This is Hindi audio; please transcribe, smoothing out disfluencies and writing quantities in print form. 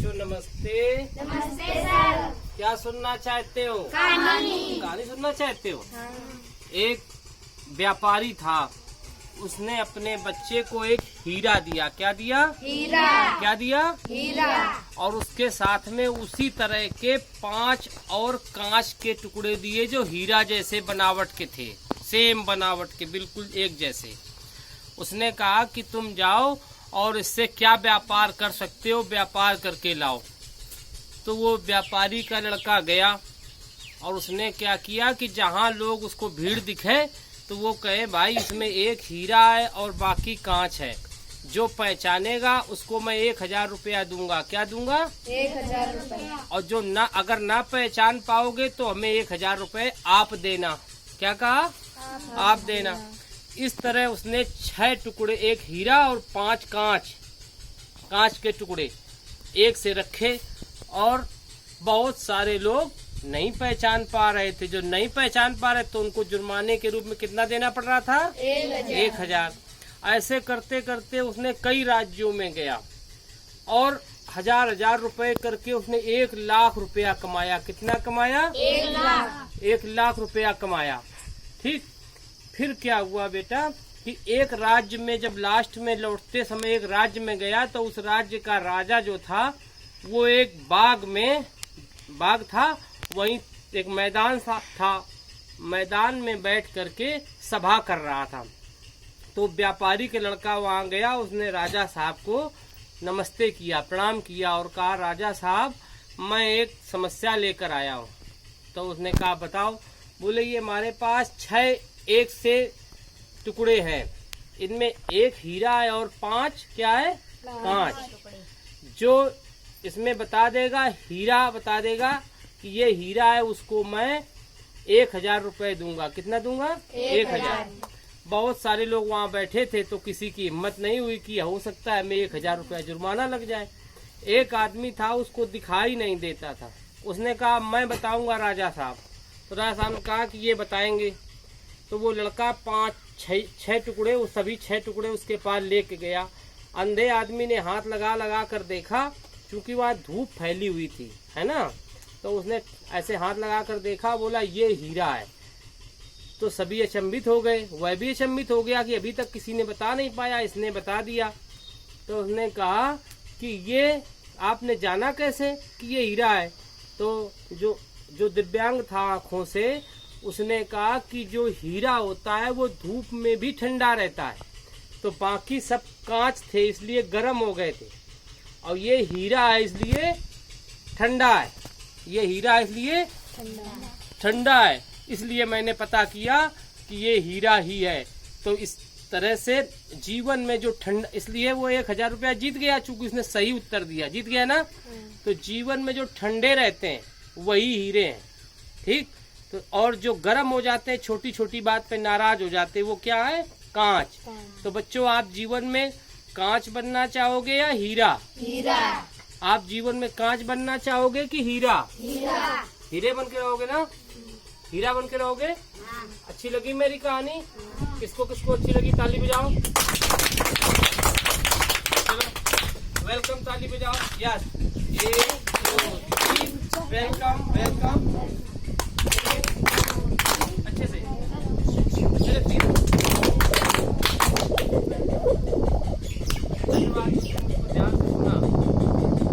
बच्चों नमस्ते। नमस्ते सर। क्या सुनना चाहते हो? कहानी सुनना चाहते हो? एक व्यापारी था, उसने अपने बच्चे को एक हीरा दिया। क्या दिया? हीरा। क्या दिया? हीरा। और उसके साथ में उसी तरह के 5 और कांच के टुकड़े दिए जो हीरा जैसे बनावट के थे, सेम बनावट के, बिल्कुल एक जैसे। उसने कहा कि तुम जाओ और इससे क्या व्यापार कर सकते हो, व्यापार करके लाओ। तो वो व्यापारी का लड़का गया और उसने क्या किया कि जहाँ लोग उसको भीड़ दिखे तो वो कहे भाई इसमें एक हीरा है और बाकी कांच है, जो पहचानेगा उसको मैं 1000 रुपया दूंगा। क्या दूंगा? 1000 रुपया। और जो ना अगर ना पहचान पाओगे तो हमें 1000 रुपये आप देना। क्या कहा? आप देना। इस तरह उसने 6 टुकड़े, एक हीरा और 5 कांच के टुकड़े एक से रखे और बहुत सारे लोग नहीं पहचान पा रहे थे। जो नहीं पहचान पा रहे तो उनको जुर्माने के रूप में कितना देना पड़ रहा था? 1000। ऐसे करते करते उसने कई राज्यों में गया और 1000 रुपए करके उसने 1 लाख रुपया कमाया। कितना कमाया? 1 लाख। 1 लाख रुपया कमाया। ठीक। फिर क्या हुआ बेटा कि एक राज्य में जब लास्ट में लौटते समय एक राज्य में गया तो उस राज्य का राजा जो था वो एक बाग था, वहीं एक मैदान था, मैदान में बैठ करके सभा कर रहा था। तो व्यापारी के लड़का वहां गया, उसने राजा साहब को नमस्ते किया, प्रणाम किया और कहा राजा साहब मैं एक समस्या लेकर आया हूँ। तो उसने कहा बताओ। बोले ये हमारे पास 6 एक से टुकड़े हैं, इनमें एक हीरा है और 5 क्या है? कांच। जो इसमें बता देगा, हीरा बता देगा कि ये हीरा है, उसको मैं 1000 रुपए दूंगा। कितना दूंगा? 1000। बहुत सारे लोग वहाँ बैठे थे तो किसी की हिम्मत नहीं हुई कि हो सकता है मैं 1000 रुपया जुर्माना लग जाए। एक आदमी था, उसको दिखाई नहीं देता था, उसने कहा मैं बताऊंगा राजा साहब। तो राजा साहब ने कहा कि ये बताएंगे। तो वो लड़का 5-6 टुकड़े, वो सभी 6 टुकड़े उसके पास लेके गया। अंधे आदमी ने हाथ लगा कर देखा, क्योंकि वहाँ धूप फैली हुई थी, है ना। तो उसने ऐसे हाथ लगा कर देखा, बोला ये हीरा है। तो सभी अचंभित हो गए, वह भी अचंभित हो गया कि अभी तक किसी ने बता नहीं पाया, इसने बता दिया। तो उसने कहा कि ये आपने जाना कैसे कि ये हीरा है? तो जो दिव्यांग था आँखों से, उसने कहा कि जो हीरा होता है वो धूप में भी ठंडा रहता है, तो बाकी सब कांच थे इसलिए गर्म हो गए थे, और ये हीरा है इसलिए ठंडा है। ये हीरा इसलिए ठंडा है, इसलिए मैंने पता किया कि ये हीरा ही है। तो इस तरह से जीवन में जो ठंडा, इसलिए वो 1000 रुपया जीत गया, चूंकि उसने सही उत्तर दिया, जीत गया ना। तो जीवन में जो ठंडे रहते हैं वही हीरे हैं। ठीक। तो और जो गर्म हो जाते हैं, छोटी छोटी बात पे नाराज हो जाते हैं, वो क्या है? कांच। तो बच्चों आप जीवन में कांच बनना चाहोगे या हीरा? हीरा। आप जीवन में कांच बनना चाहोगे कि हीरा? हीरा। हीरे बन के रहोगे ना? हीरा बन के रहोगे? अच्छी लगी मेरी कहानी? किसको किसको अच्छी लगी ताली बजाओ। चलो वेलकम, ताली बजाओ। Yes, 1 2 3 welcome welcome. अच्छे से धन्यवाद।